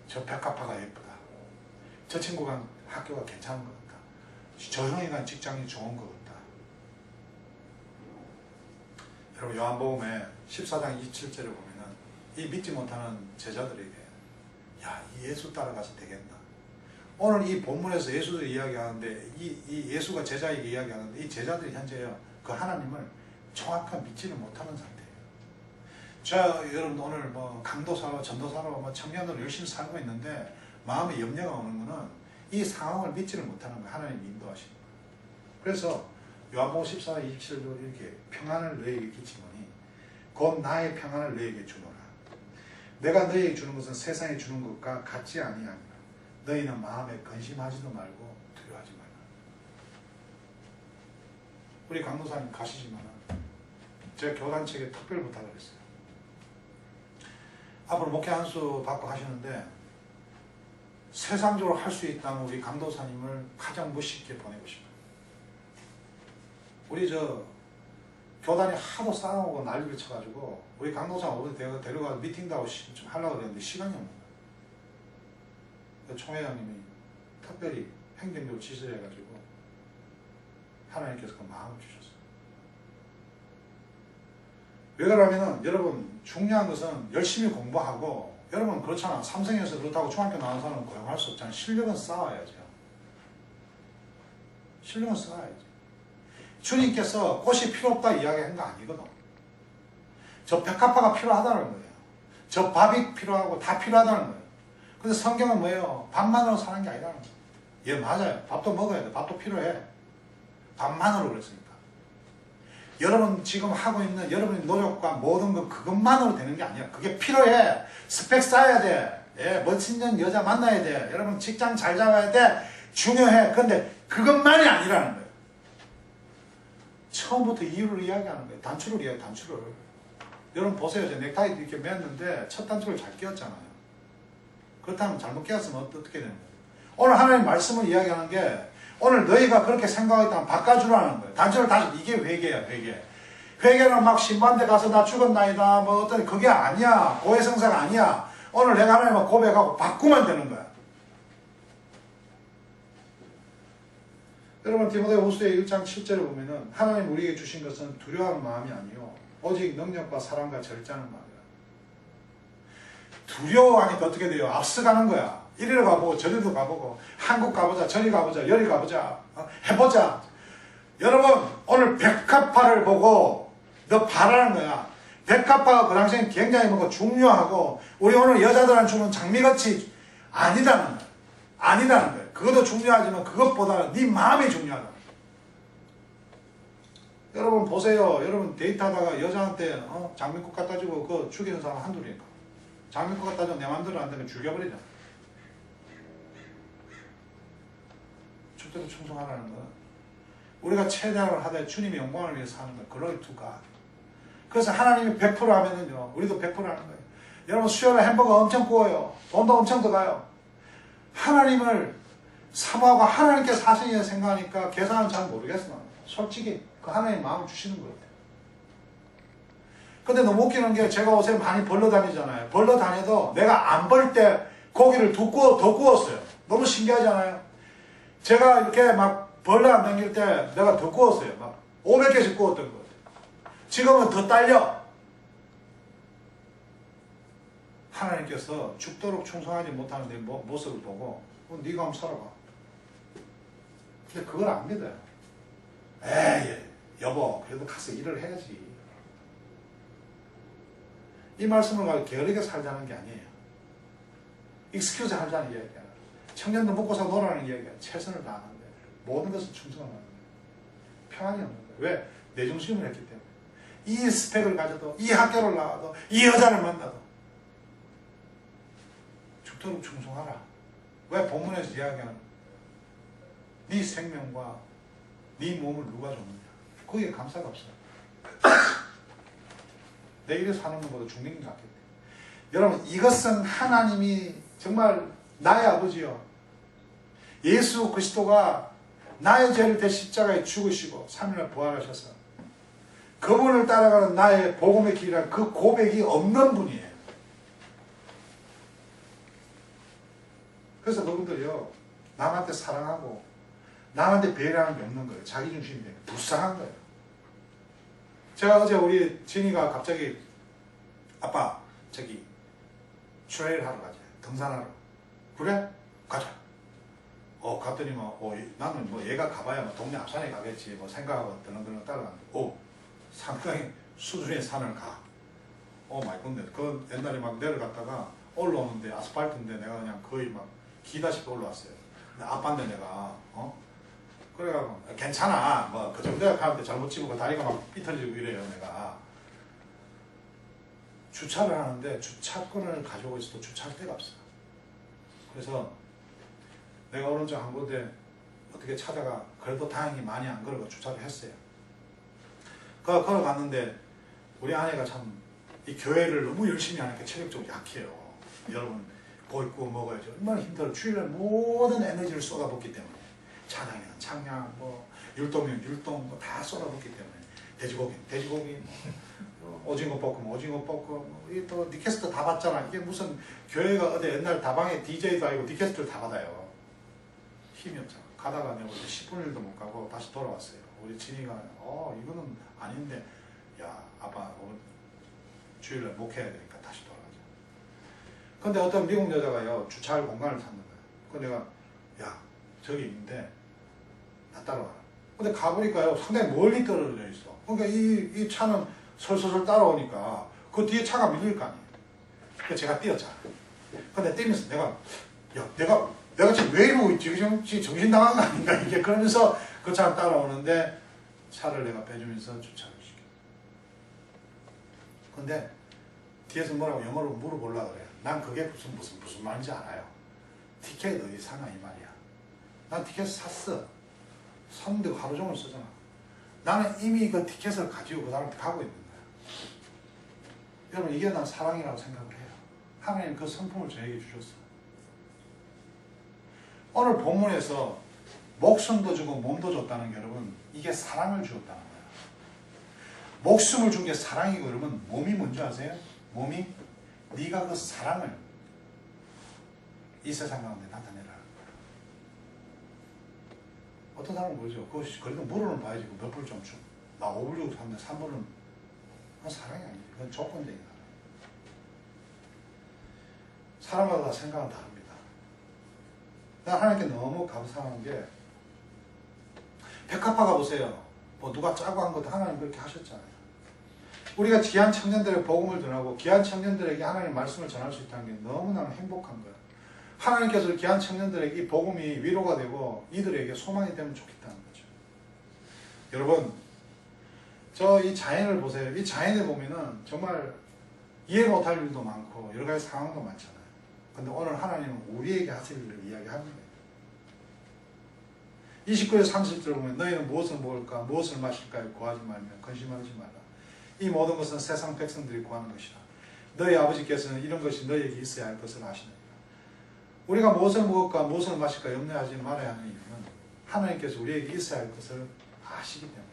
S1: 저 백합화가 예쁘다. 저 친구가 학교가 괜찮은 것 같다. 저 형이 간 직장이 좋은 것 같다. 여러분, 요한복음에 14장 27절을 보면은 이 믿지 못하는 제자들에게 야, 이 예수 따라가서 되겠나? 오늘 이 본문에서 예수를 이야기하는데 이 예수가 제자에게 이야기하는데 이 제자들이 현재요 그 하나님을 정확한 믿지를 못하는 상태예요. 자, 여러분 오늘 뭐 강도사로 전도사로 뭐 청년으로 열심히 살고 있는데 마음에 염려가 오는 거는 이 상황을 믿지를 못하는 거예요. 하나님이 인도하시는 거예요. 그래서 요한복음 14장 27절로 이렇게 평안을 너희에게 끼치노니 곧 나의 평안을 너희에게 주노라. 내가 너희에게 주는 것은 세상에 주는 것과 같지 아니하니라. 너희는 마음에 근심하지도 말고 두려워하지 말라. 우리 강도사님 가시지만 제가 교단측에 특별 부탁을 했어요. 앞으로 목회 한 수 받고 하시는데 세상적으로 할 수 있다면 우리 강도사님을 가장 멋있게 보내고 싶어요. 우리 저 교단이 하도 싸우고 난리를 쳐가지고 우리 강도사 어디 데려가서 미팅도 하고 좀 하려고 그랬는데 시간이 없는 거예요. 총회장님이 특별히 행정적으로 지시해가지고 하나님께서 그 마음을 주셨어요. 왜 그러냐면은 여러분 중요한 것은 열심히 공부하고 여러분 그렇잖아. 삼성에서 그렇다고 중학교 나온 사람은 고용할 수 없잖아요. 실력은 쌓아야죠. 실력은 쌓아야죠. 주님께서 꽃이 필요 없다 이야기한 거 아니거든. 저 백합화가 필요하다는 거예요. 저 밥이 필요하고 다 필요하다는 거예요. 근데 성경은 뭐예요? 밥만으로 사는 게 아니라는 거예요. 예, 맞아요. 밥도 먹어야 돼. 밥도 필요해. 밥만으로 그랬으니까. 여러분 지금 하고 있는 여러분의 노력과 모든 것 그것만으로 되는 게 아니야. 그게 필요해. 스펙 쌓아야 돼. 예, 멋진 여자 만나야 돼. 여러분 직장 잘 잡아야 돼. 중요해. 그런데 그것만이 아니라는 거예요. 처음부터 이유를 이야기하는 거예요. 단추를 이야기해요. 단추를. 여러분 보세요. 저 넥타이 이렇게 맸는데 첫 단추를 잘 끼웠잖아요. 그렇다면 잘못 끼웠으면 어떻게 되는 거예요? 오늘 하나님 말씀을 이야기하는 게 오늘 너희가 그렇게 생각했다면 바꿔주라는 거예요. 단추를 다시 이게 회개야. 회개. 회개는 막 신반대 가서 나 죽었나이다 뭐 어떤 그게 아니야. 고해성사가 아니야. 오늘 내가 하나님을 고백하고 바꾸면 되는 거야. 여러분 디모데후서의 1장 7절을 보면은 하나님 우리에게 주신 것은 두려워하는 마음이 아니요 오직 능력과 사랑과 절제하는 마음이야. 두려워하니까 어떻게 돼요? 앞서가는 거야. 이리로 가보고 저리로 가보고 한국 가보자 저리 가보자 여리 가보자 해보자. 여러분 오늘 백합화를 보고 너 바라는 거야. 백합화가 그 당시엔 굉장히 뭔가 중요하고 우리 오늘 여자들한테 주는 장미같이 아니다는 거야. 아니다는 거야. 그것도 중요하지만 그것보다 네 마음이 중요하다. 여러분 보세요. 여러분 데이트하다가 여자한테 장미꽃 갖다 주고 그거 죽이는 사람 한둘이니까. 장미꽃 갖다 주면 내 마음대로 안 되면 죽여버리잖아. 주대로 충성하라는 거. 우리가 최대한을 하되 주님의 영광을 위해서 하는 거. Glory to God. 그래서 하나님이 100% 하면은요. 우리도 100% 하는 거예요. 여러분 수요일에 햄버거 엄청 구워요. 돈도 엄청 들어가요. 하나님을 사모하고 하나님께서 하시냐 생각하니까 계산은 잘 모르겠어. 솔직히 그 하나님 마음을 주시는 것 같아요. 근데 너무 웃기는 게 제가 옷에 많이 벌러 다니잖아요. 벌러 다녀도 내가 안 벌 때 고기를 더 구웠어요. 너무 신기하지 않아요? 제가 이렇게 막 벌러 안 다닐 때 내가 더 구웠어요. 막 500개씩 구웠던 것 같아요. 지금은 더 딸려. 하나님께서 죽도록 충성하지 못하는 내 모습을 보고 네가 한번 살아봐. 근데 그걸 안 믿어요. 에이 여보 그래도 가서 일을 해야지. 이 말씀을 가지고 게으르게 살자는 게 아니에요. 익스큐즈 하자는 이야기야. 청년도 먹고 사 놀라는 이야기야. 최선을 다하는데 모든 것을 충성하는 거예요. 평안이 없는 거예요. 왜? 내 중심을 했기 때문에. 이 스펙을 가져도 이 학교를 나와도 이 여자를 만나도 죽도록 충성하라. 왜 본문에서 이야기하는 네 생명과 네 몸을 누가 줬느냐. 거기에 감사가 없어요. 내일에 사는 것보다 죽는 게 낫겠네. 여러분 이것은 하나님이 정말 나의 아버지요. 예수 그리스도가 나의 죄를 대신 십자가에 죽으시고 3일날 부활하셔서 그분을 따라가는 나의 복음의 길이란 그 고백이 없는 분이에요. 그래서 그분들이요 남한테 사랑하고 남한테 배려하는 게 없는 거예요. 자기중심이 되는 불쌍한 거예요. 제가 어제 우리 진이가 갑자기 아빠 저기 트레일 하러 가자. 등산하러. 그래? 가자. 갔더니 나는 얘가 가봐야 동네 앞산에 가겠지 생각하고 드렁드렁 따라갔는데 상당히 수준의 산을 가. 마이 굿네. 그 옛날에 막 내려갔다가 올라오는데 아스팔트인데 내가 그냥 거의 막 기다시피 올라왔어요. 근데 아빠인데 내가 그래가지고 괜찮아 그 정도야 가는데 잘못 집고 다리가 막 삐뚤어지고 이래요. 내가 주차를 하는데 주차권을 가지고 있어도 주차할 데가 없어. 그래서 내가 오른쪽 한 곳에 어떻게 찾아가 그래도 다행히 많이 안 걸어가 주차를 했어요. 걸어갔는데 우리 아내가 참 이 교회를 너무 열심히 하니까 체력적으로 약해요. 여러분 보이고 먹어야죠. 얼마나 힘들어. 주일날 모든 에너지를 쏟아붓기 때문에 찬양이나 찬양 율동이면 율동 다 쏟아붓기 때문에 돼지고기 오징어 볶음 또 니캐스트 다 받잖아. 이게 무슨 교회가 어디 옛날 다방에 DJ도 아니고 니캐스트를 다 받아요. 힘이 없잖아. 가다가 내가 10분 일도 못 가고 다시 돌아왔어요. 우리 진이가 이거는 아닌데 야 아빠 오늘 주일날 목해야 되니까 다시 돌아가자. 근데 어떤 미국 여자가요 주차할 공간을 찾는 거예요. 그래서 내가 야 저기 있는데 나 따라와. 근데 가보니까요 상당히 멀리 떨어져 있어. 그러니까 이 차는 설설설 따라오니까 그 뒤에 차가 밀릴 거 아니에요. 그래서 제가 뛰었잖아. 근데 뛰면서 내가 지금 왜 이러고 있지? 정신 나간 거 아닌가? 이게 그러면서 그 차가 따라오는데 차를 내가 빼주면서 주차를 시켜. 근데 뒤에서 뭐라고 영어로 물어보려고 그래. 난 그게 무슨 말인지 알아요. 티켓 어디 사나 이 말이야. 난 티켓 샀어. 샀는데 하루 종일 쓰잖아. 나는 이미 그 티켓을 가지고 그 사람한테 가고 있는 거야. 여러분 이게 난 사랑이라고 생각을 해요. 하나님 그 성품을 저에게 주셨어. 오늘 본문에서 목숨도 주고 몸도 줬다는 게 여러분 이게 사랑을 주었다는 거예요. 목숨을 준 게 사랑이고 여러분 몸이 뭔지 아세요? 몸이 네가 그 사랑을 이 세상 가운데 나타내라. 어떤 사람은 그러죠. 그래도 물어는 봐야지. 몇 불 좀 줘. 나 5불 주고 샀는데 3불은 그건 사랑이 아니지. 그건 조건적인 사랑. 사람마다 생각은 다릅니다. 나 하나님께 너무 감사한 게 백합화 가보세요. 누가 짜고 한 것도 하나님 그렇게 하셨잖아요. 우리가 귀한 청년들의 복음을 전하고 귀한 청년들에게 하나님의 말씀을 전할 수 있다는 게 너무나 행복한 거예요. 하나님께서 귀한 청년들에게 이 복음이 위로가 되고 이들에게 소망이 되면 좋겠다는 거죠. 여러분 이 자연을 보세요. 이 자연에 보면은 정말 이해 못할 일도 많고 여러 가지 상황도 많잖아요. 근데 오늘 하나님은 우리에게 하실 일을 이야기하는 거예요. 29절 30절 보면 너희는 무엇을 먹을까 무엇을 마실까요? 구하지 말며 근심하지 말라. 이 모든 것은 세상 백성들이 구하는 것이라. 너희 아버지께서는 이런 것이 너희에게 있어야 할 것을 아시느니라. 우리가 무엇을 먹을까 무엇을 마실까 염려하지 말아야 하는 이유는 하나님께서 우리에게 있어야 할 것을 아시기 때문이에요.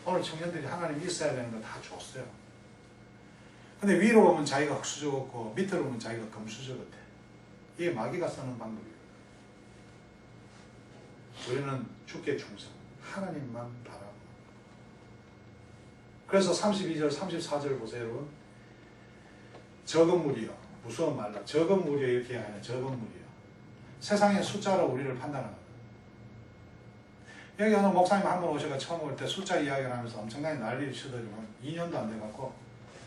S1: 오늘 청년들이 하나님이 있어야 되는 거 다 줬어요. 근데 위로 보면 자기가 흙수저 같고 밑으로 보면 자기가 금수저 같아. 이게 마귀가 쓰는 방법이에요. 우리는 주께 충성, 하나님만 바라고. 그래서 32절, 34절 보세요, 여러분. 적은 무리여, 무서운 말라. 적은 무리여 이렇게 하냐, 적은 무리여. 세상의 숫자로 우리를 판단하는 거예요. 여기 오늘 목사님 한 번 오셔서 처음 올 때 숫자 이야기를 하면서 엄청나게 난리를 치더니만 2년도 안 돼갖고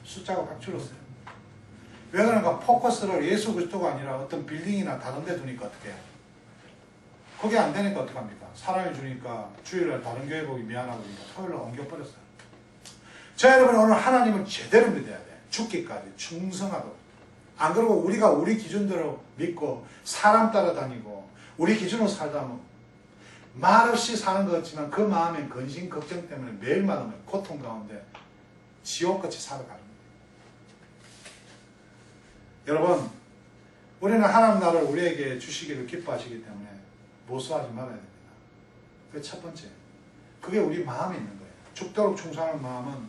S1: 숫자가 확 줄었어요. 왜 그런가? 포커스를 예수 그리스도가 아니라 어떤 빌딩이나 다른 데 두니까 어떻게 해요? 그게 안 되니까 어떡합니까? 사랑해 주니까 주일날 다른 교회 보기 미안하고 그러니까 토요일날 옮겨버렸어요. 자, 여러분 오늘 하나님을 제대로 믿어야 돼. 죽기까지 충성하도록. 안 그러고 우리가 우리 기준대로 믿고 사람 따라다니고 우리 기준으로 살다 보면 말없이 사는 것 같지만 그 마음의 근심 걱정 때문에 매일마다 고통 가운데 지옥같이 살아가는 거예요. 여러분, 우리는 하나님 나라를 우리에게 주시기를 기뻐하시기 때문에 모수하지 말아야 됩니다. 그게 첫 번째. 그게 우리 마음에 있는 거예요. 죽도록 충성하는 마음은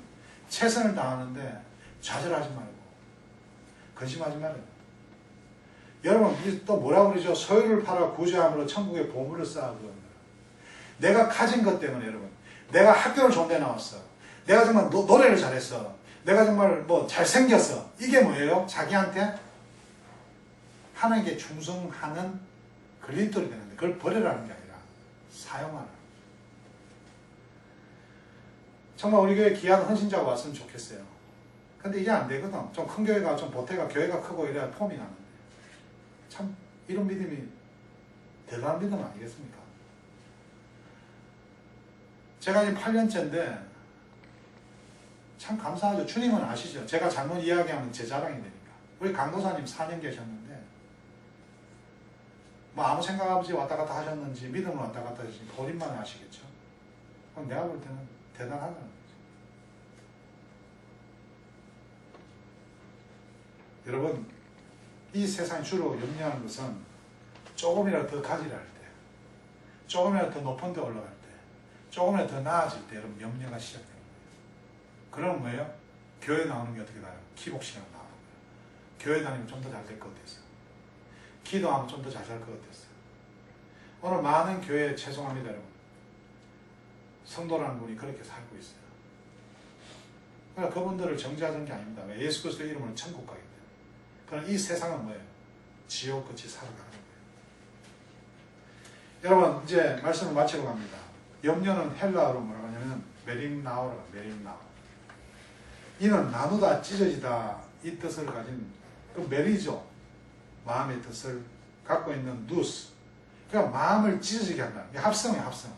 S1: 최선을 다하는데 좌절하지 말고 근심하지 말아요. 여러분, 또 뭐라 그러죠? 소유를 팔아 구제함으로 천국의 보물을 쌓아두는 거예요. 내가 가진 것 때문에 여러분, 내가 학교를 좋은 데 나왔어. 내가 정말 노래를 잘했어. 내가 정말 잘생겼어. 이게 뭐예요? 자기한테 하나님께 충성하는 걸림돌이 되는데 그걸 버리라는 게 아니라 사용하라. 정말 우리 교회 귀한 헌신자가 왔으면 좋겠어요. 근데 이게 안 되거든. 좀 큰 교회가 좀 보태가 교회가 크고 이래야 폼이 나는데 참 이런 믿음이 대단한 믿음 아니겠습니까? 제가 이제 8년째인데 참 감사하죠. 주님은 아시죠? 제가 잘못 이야기하면 제 자랑이 되니까. 우리 강도사님 4년 계셨는데 뭐 아무 생각 없이 왔다 갔다 하셨는지 믿음을 왔다 갔다 하시지 본인만 아시겠죠. 그럼 내가 볼 때는 대단하다는 거죠. 여러분, 이 세상이 주로 염려하는 것은 조금이라도 더 가지라 할 때, 조금이라도 더 높은 데 올라갈 때, 조금이라도 더 나아질 때 여러분 염려가 시작돼요. 그럼 뭐예요? 교회 나오는 게 어떻게 나요? 기복 시간 나오는 거예요. 교회 다니면 좀 더 잘 될 것 같았어요. 기도하면 좀 더 잘 살 것 같았어요. 오늘 많은 교회에 죄송합니다, 여러분. 성도라는 분이 그렇게 살고 있어요. 그러니까 그분들을 정죄하는 게 아닙니다. 왜? 예수 그리스도 이름으로 천국 가기 때문에. 그럼 이 세상은 뭐예요? 지옥같이 살아가는 거예요. 여러분, 이제 말씀을 마치러 갑니다. 염려는 헬라어로 뭐라고 하냐면 메림나오라, 메림나오. 이는 나누다, 찢어지다 이 뜻을 가진 그 메리죠. 마음의 뜻을 갖고 있는 누스. 그러니까 마음을 찢어지게 한다. 합성이에요, 합성.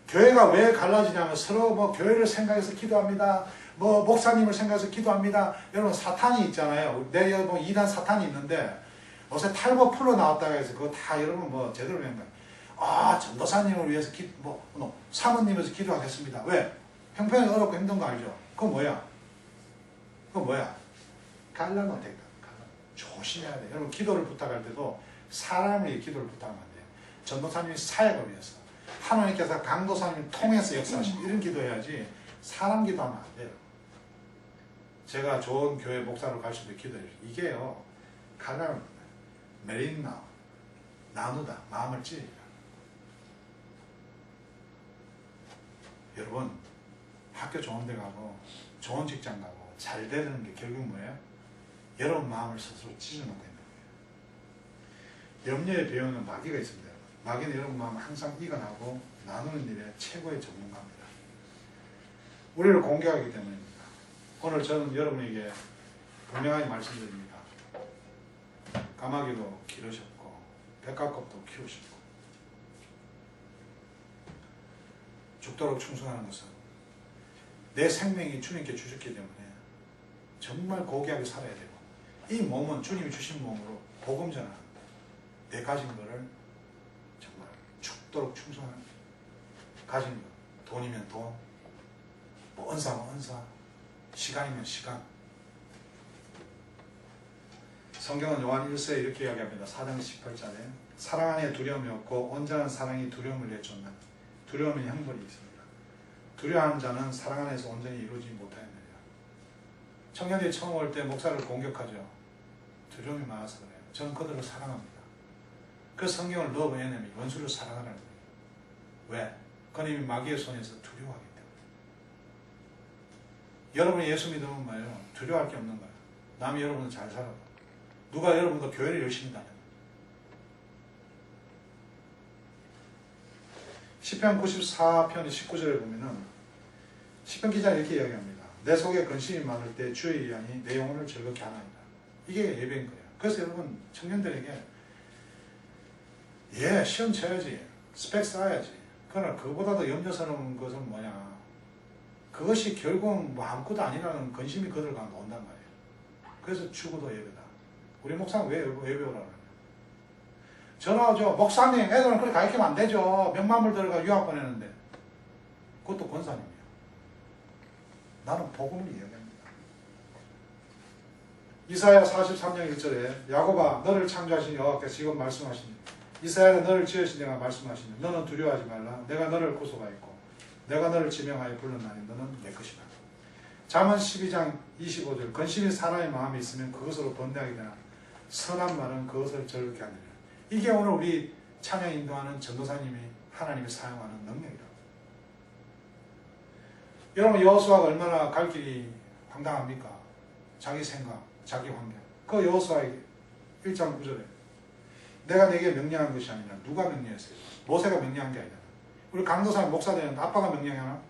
S1: 교회가 왜 갈라지냐면 서로 교회를 생각해서 기도합니다. 목사님을 생각해서 기도합니다. 여러분 사탄이 있잖아요. 내 이단 사탄이 있는데 요새 탈모 풀로 나왔다고 해서 그거 다 여러분 제대로 된 거예요. 전도사님을 위해서 사모님에서 기도하겠습니다. 왜? 형편이 어렵고 힘든 거 알죠? 그거 뭐야? 갈라놓겠다. 조심해야 돼. 여러분 기도를 부탁할 때도 사람에게 기도를 부탁하면 안 돼요. 전도사님이 사역을 위해서 하나님께서 강도사님 통해서 역사하신 이런 기도해야지 사람 기도하면 안 돼요. 제가 좋은 교회 목사로 갈 수도 기도해요. 이게요. 갈라는 메린나 나누다 마음을 찌르다. 여러분 학교 좋은 데 가고 좋은 직장 가고 잘 되는 게 결국 뭐예요? 여러분 마음을 스스로 찢어놓고 있는 거예요. 염려의 배우는 마귀가 있습니다. 마귀는 여러분 마음을 항상 이겨나고 나누는 일에 최고의 전문가입니다. 우리를 공격하기 때문입니다. 오늘 저는 여러분에게 분명하게 말씀드립니다. 까마귀도 기르셨고 백합꽃도 키우셨고 죽도록 충성하는 것은 내 생명이 주님께 주셨기 때문에 정말 고귀하게 살아야 되고 이 몸은 주님이 주신 몸으로 복음 전하는 내 가진 거를 정말 죽도록 충성하는 가진 거 돈이면 돈, 은사면 은사, 시간이면 시간 성경은 요한 1서에 이렇게 이야기합니다. 4장 18절에 사랑 안에 두려움이 없고 온전한 사랑이 두려움을 내쫓는 두려움의 형벌이 있습니다. 두려워하는 자는 사랑 안에서 온전히 이루어지지 못하였느니라. 청년들이 처음 올 때 목사를 공격하죠. 두려움이 많아서 그래요. 저는 그들을 사랑합니다. 그 성경을 love enemy, 원수를 사랑하라는 거예요. 왜? 그는 마귀의 손에서 두려워하기 때문에. 여러분이 예수 믿으면 뭐예요? 두려워할 게 없는 거예요. 남이 여러분을 잘 살아도. 누가 여러분과 교회를 열심히 다녀요. 시편 94편 19절에 보면은 시편 기자는 이렇게 이야기합니다. 내 속에 근심이 많을 때 주의 위안이 내 영혼을 즐겁게 하나이다. 이게 예배인 거예요. 그래서 여러분 청년들에게 시험 쳐야지, 스펙 쌓아야지. 그러나 그보다도 염려스러운 것은 뭐냐? 그것이 결국은 뭐 아무것도 아니라는 근심이 그들 가운데 온단 말이에요. 그래서 죽어도 예배다. 우리 목사는 왜 예배 오라고 그래요? 전화하죠. 목사님, 애들은 그렇게 가르치면 안 되죠. 몇만 불 들어가 유학 보내는데. 그것도 권사님이에요. 나는 복음을 이야기합니다. 이사야 43장 1절에 야곱아 너를 창조하신 여호와께서 지금 말씀하시니 이사야가 너를 지으신 내가 말씀하시니 너는 두려워하지 말라. 내가 너를 구속하였고 내가 너를 지명하여 불렀나니 너는 내 것이다. 잠언 12장 25절 근심이 사람의 마음에 있으면 그것으로 번뇌하게 되나 선한 말은 그것을 즐겁게 하느니라. 이게 오늘 우리 찬양 인도하는 전도사님이 하나님이 사용하는 능력이라고. 여러분 여호수아가 얼마나 갈 길이 황당합니까? 자기 생각, 자기 환경. 그 여호수아에게 1장 9절에 내가 내게 명령한 것이 아니라 누가 명령했어요? 모세가 명령한 게 아니라. 우리 강도사님 목사 되는 아빠가 명령하나?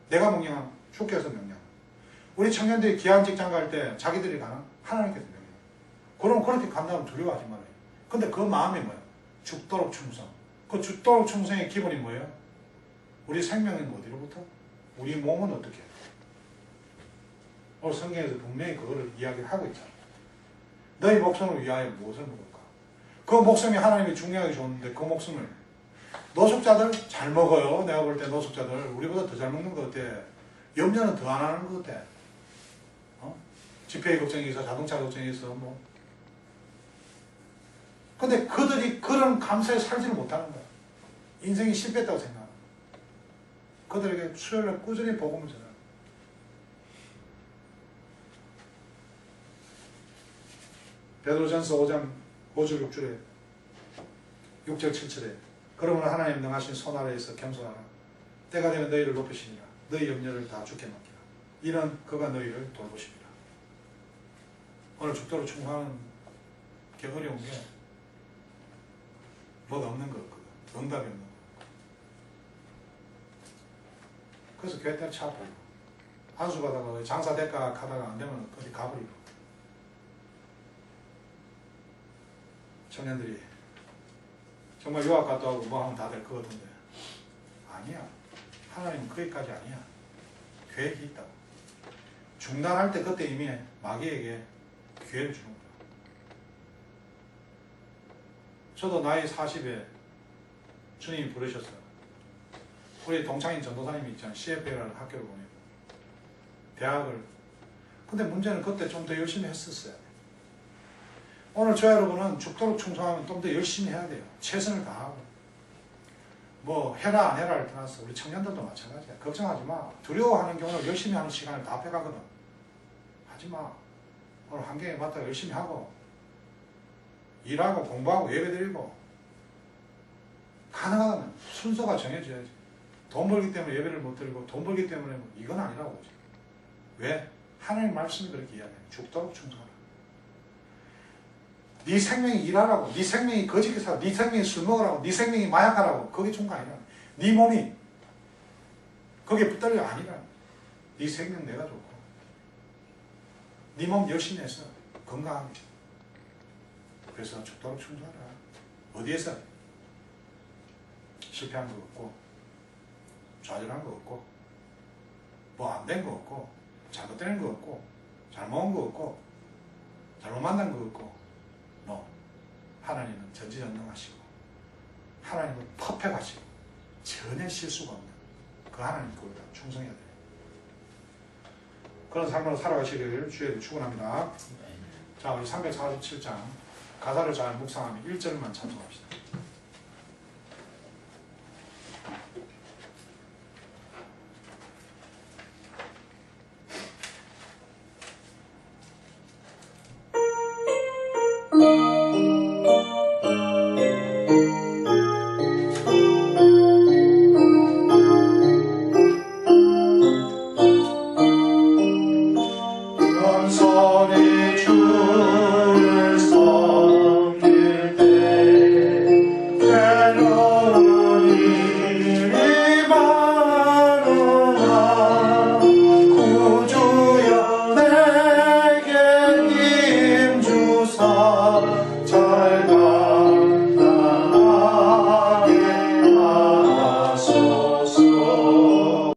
S1: 내가 명령하나? 주께서 명령하나? 우리 청년들이 귀한 직장 갈 때 자기들이 가나? 하나님께서 명령하나? 그럼 그렇게 간다면 두려워하지 말아요. 근데 그 마음이 뭐예요? 죽도록 충성. 그 죽도록 충성의 기본이 뭐예요? 우리 생명은 어디로부터? 우리 몸은 어떻게 해요? 오늘 성경에서 분명히 그거를 이야기를 하고 있잖아요. 너희 목숨을 위하여 무엇을 먹을까? 그 목숨이 하나님이 중요하게 줬는데 그 목숨을 노숙자들 잘 먹어요. 내가 볼 때 노숙자들 우리보다 더 잘 먹는 것 같아. 염려는 더 안 하는 것 같아. 집회 걱정이 있어, 자동차 걱정이 있어, 뭐. 근데 그들이 그런 감사에 살지를 못하는 거야. 인생이 실패했다고 생각하는 거야. 그들에게 수요일날 꾸준히 복음을 전하는 거야. 베드로전서 5장 5절 6절에 6절 7절에 그러므로 하나님 능하신 손 아래에서 겸손하라. 때가 되면 너희를 높이시니라. 너희 염려를 다 주께 맡기라. 이는 그가 너희를 돌보십니다. 오늘 죽도록 충성하는 게 어려운 게 뭐가 없는 거 없거든. 응답이 없는 거. 그래서 교회 때는 차 버리고 안수 받아가 장사 대가 하다가 안 되면 어디 가버리고. 청년들이 정말 유학 갔다 오고 뭐 하면 다 될 것 같은데 아니야. 하나님은 거기까지 아니야. 계획이 있다고. 중단할 때 그때 이미 마귀에게 기회를 주는 거야. 저도 나이 40에 주님이 부르셨어요. 우리 동창인 전도사님이 있잖아요. CFA라는 학교를 보내고 대학을. 근데 문제는 그때 좀 더 열심히 했었어요. 오늘 저 여러분은 죽도록 충성하면 좀 더 열심히 해야 돼요. 최선을 다하고. 뭐 해라 안 해라를 떠나서 우리 청년들도 마찬가지야. 걱정하지 마. 두려워하는 경우는 열심히 하는 시간을 다 빼가거든. 하지 마. 오늘 환경에 맞다가 열심히 하고 일하고 공부하고 예배드리고 가능하다면 순서가 정해져야지. 돈 벌기 때문에 예배를 못 드리고 돈 벌기 때문에 뭐 이건 아니라고 보지. 왜? 하나님 말씀이 그렇게 이야기해요. 죽도록 충성하라. 네 생명이 일하라고, 네 생명이 거짓게 살아, 네 생명이 술 먹으라고, 네 생명이 마약하라고. 그게 중가 아니라. 네 몸이 거기에 붙들려 아니라. 네 생명 내가 좋고 네 몸 열심히 해서 건강하게. 그래서 죽도록 충성하라. 어디에서 실패한 거 없고 좌절한 거 없고 뭐 안 된 거 없고 잘못된 거 없고 잘못한 거 없고 잘못 만난 거 없고 하나님은 전지전능하시고 하나님은 퍼펙하시고 전혀 실수가 없는 그 하나님 그거다 충성해야 돼요. 그런 삶으로 살아가시기를 주의 축원합니다. 자, 우리 347장 가사를 잘 묵상하면 1절만 참조합시다.